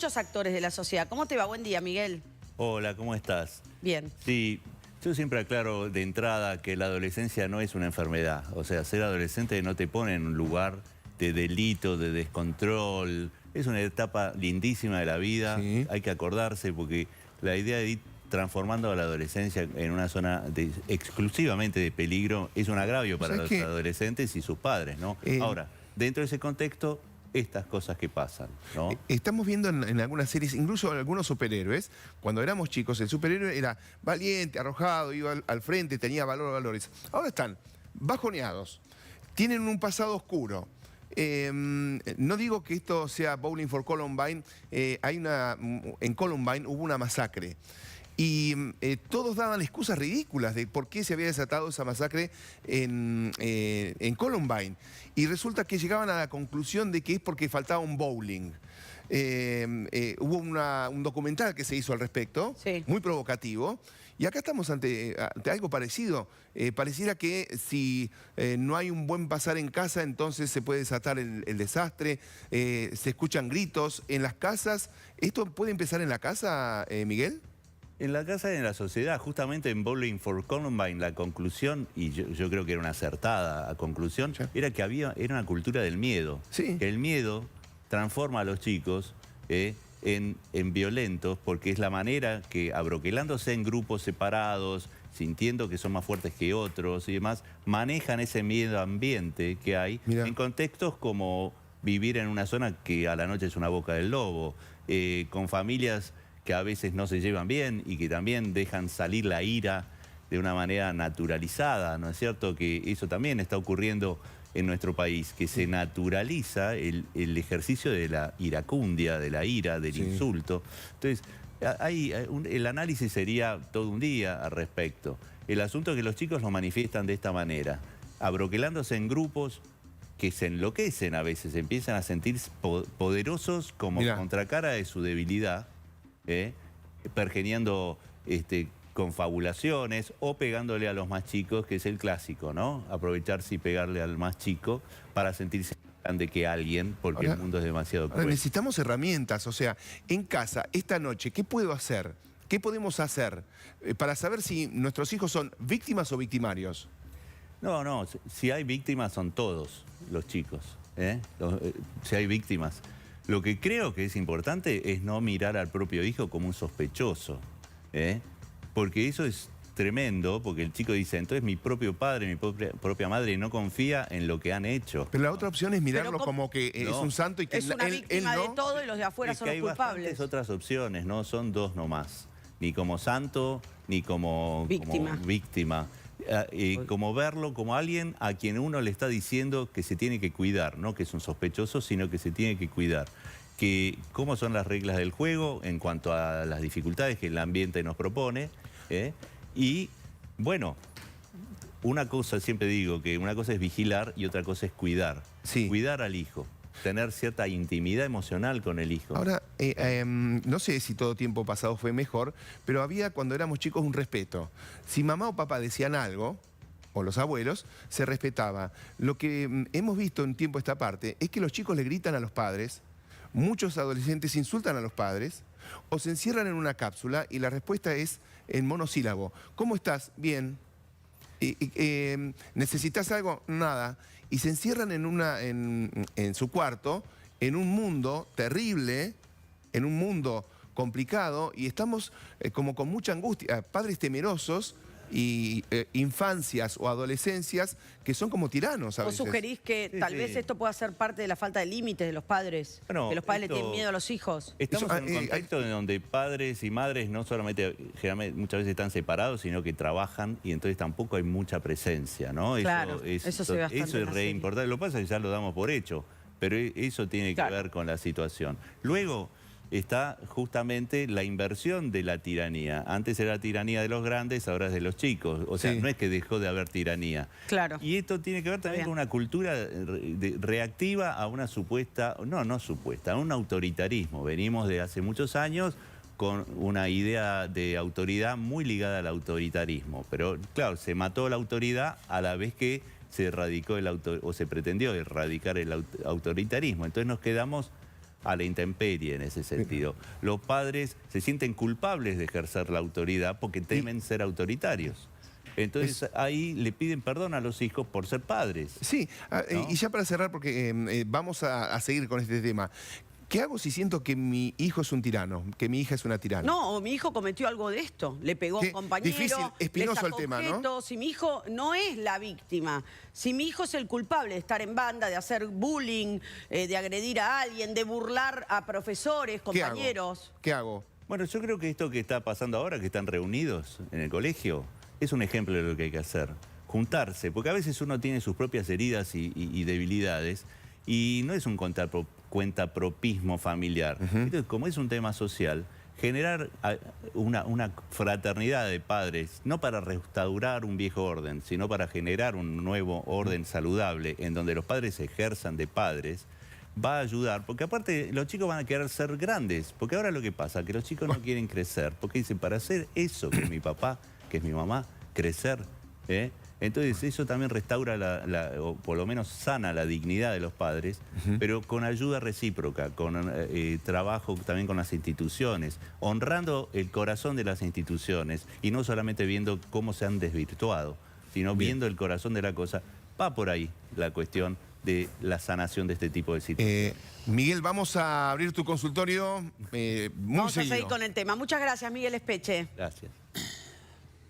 muchos actores de la sociedad. ¿Cómo te va? Buen día, Miguel. Hola, ¿cómo estás? Bien. Sí, yo siempre aclaro de entrada que la adolescencia no es una enfermedad. O sea, ser adolescente no te pone en un lugar de delito, de descontrol. Es una etapa lindísima de la vida. Sí. Hay que acordarse porque la idea de ir transformando a la adolescencia en una zona exclusivamente de peligro es un agravio para los adolescentes y sus padres, ¿no? Ahora, dentro de ese contexto, estas cosas que pasan, ¿no? Estamos viendo en algunas series, incluso en algunos superhéroes, cuando éramos chicos, el superhéroe era valiente, arrojado, iba al frente, tenía valores. Ahora están bajoneados, tienen un pasado oscuro. No digo que esto sea Bowling for Columbine, en Columbine hubo una masacre. Y todos daban excusas ridículas de por qué se había desatado esa masacre en Columbine. Y resulta que llegaban a la conclusión de que es porque faltaba un bowling. Hubo un documental que se hizo al respecto, sí, muy provocativo. Y acá estamos ante algo parecido. Pareciera que si no hay un buen pasar en casa, entonces se puede desatar el desastre. Se escuchan gritos en las casas. ¿Esto puede empezar en la casa, Miguel? En la casa y en la sociedad, justamente en Bowling for Columbine, la conclusión, y yo creo que era una acertada conclusión, sí, era que era una cultura del miedo. Sí. Que el miedo transforma a los chicos en violentos, porque es la manera que, abroquelándose en grupos separados, sintiendo que son más fuertes que otros y demás, manejan ese miedo ambiente que hay. Mirá, en contextos como vivir en una zona que a la noche es una boca del lobo, con familias que a veces no se llevan bien y que también dejan salir la ira de una manera naturalizada, ¿no es cierto? Que eso también está ocurriendo en nuestro país, que se naturaliza el ejercicio de la iracundia, de la ira, del insulto. Entonces, el análisis sería todo un día al respecto. El asunto es que los chicos lo manifiestan de esta manera, abroquelándose en grupos que se enloquecen a veces, empiezan a sentirse poderosos como contracara de su debilidad, pergeniando confabulaciones o pegándole a los más chicos, que es el clásico, ¿no? Aprovecharse y pegarle al más chico para sentirse más grande que alguien, porque ahora, el mundo es demasiado cruel. Necesitamos herramientas, o sea, en casa, esta noche, ¿qué puedo hacer? ¿Qué podemos hacer para saber si nuestros hijos son víctimas o victimarios? No, si hay víctimas son todos los chicos, si hay víctimas. Lo que creo que es importante es no mirar al propio hijo como un sospechoso, porque eso es tremendo, porque el chico dice, entonces mi propio padre, mi propia madre no confía en lo que han hecho. Pero la otra opción es mirarlo como que es un santo y que es una víctima de todo y los de afuera son los culpables. Hay otras opciones, no son dos nomás, ni como santo, ni como víctima. Como verlo como alguien a quien uno le está diciendo que se tiene que cuidar, no que es un sospechoso, sino que se tiene que cuidar. Que cómo son las reglas del juego en cuanto a las dificultades que el ambiente nos propone. Y bueno, una cosa, siempre digo que una cosa es vigilar y otra cosa es cuidar. Sí. Cuidar al hijo. Tener cierta intimidad emocional con el hijo. Ahora, no sé si todo tiempo pasado fue mejor, pero había cuando éramos chicos un respeto. Si mamá o papá decían algo, o los abuelos, se respetaba. Lo que hemos visto en tiempo esta parte es que los chicos le gritan a los padres, muchos adolescentes insultan a los padres, o se encierran en una cápsula y la respuesta es en monosílabo. ¿Cómo estás? Bien. ¿Necesitas algo? Nada. Y se encierran en su cuarto, en un mundo terrible, en un mundo complicado, y estamos como con mucha angustia, padres temerosos y infancias o adolescencias que son como tiranos a veces. ¿Vos sugerís que tal vez esto pueda ser parte de la falta de límites de los padres? Bueno, que los padres le tienen miedo a los hijos. Estamos en un contexto en donde padres y madres no solamente, generalmente, muchas veces están separados, sino que trabajan y entonces tampoco hay mucha presencia, ¿no? Claro, eso se ve bastante. Eso es re importante. Lo que pasa es que ya lo damos por hecho, pero eso tiene que ver con la situación. Luego está justamente la inversión de la tiranía. Antes era la tiranía de los grandes, ahora es de los chicos. O sea, no es que dejó de haber tiranía. Claro. Y esto tiene que ver también con una cultura reactiva a una supuesta, no supuesta, a un autoritarismo. Venimos de hace muchos años con una idea de autoridad muy ligada al autoritarismo. Pero claro, se mató la autoridad a la vez que se erradicó o se pretendió erradicar el autoritarismo. Entonces nos quedamos a la intemperie en ese sentido. Los padres se sienten culpables de ejercer la autoridad porque temen ser autoritarios. Entonces ahí le piden perdón a los hijos por ser padres. Sí, ¿no? Y ya para cerrar, porque vamos a seguir con este tema. ¿Qué hago si siento que mi hijo es un tirano, que mi hija es una tirana? No, mi hijo cometió algo de esto. Le pegó a un compañero. Difícil, espinoso el tema, ¿no? Si mi hijo no es la víctima, si mi hijo es el culpable de estar en banda, de hacer bullying, de agredir a alguien, de burlar a profesores, compañeros. ¿Qué hago? Bueno, yo creo que esto que está pasando ahora, que están reunidos en el colegio, es un ejemplo de lo que hay que hacer. Juntarse, porque a veces uno tiene sus propias heridas y debilidades y no es un cuentapropismo familiar. Entonces, como es un tema social, generar una fraternidad de padres, no para restaurar un viejo orden, sino para generar un nuevo orden saludable en donde los padres ejerzan de padres, va a ayudar, porque aparte los chicos van a querer ser grandes, porque ahora lo que pasa, que los chicos no quieren crecer, porque dicen, para hacer eso que es mi papá, que es mi mamá, crecer, entonces eso también restaura, o por lo menos sana la dignidad de los padres, pero con ayuda recíproca, con trabajo también con las instituciones, honrando el corazón de las instituciones y no solamente viendo cómo se han desvirtuado, sino viendo el corazón de la cosa. Va por ahí la cuestión de la sanación de este tipo de situaciones. Miguel, vamos a abrir tu consultorio muy Vamos seguido. a seguir con el tema. Muchas gracias, Miguel Espeche. Gracias.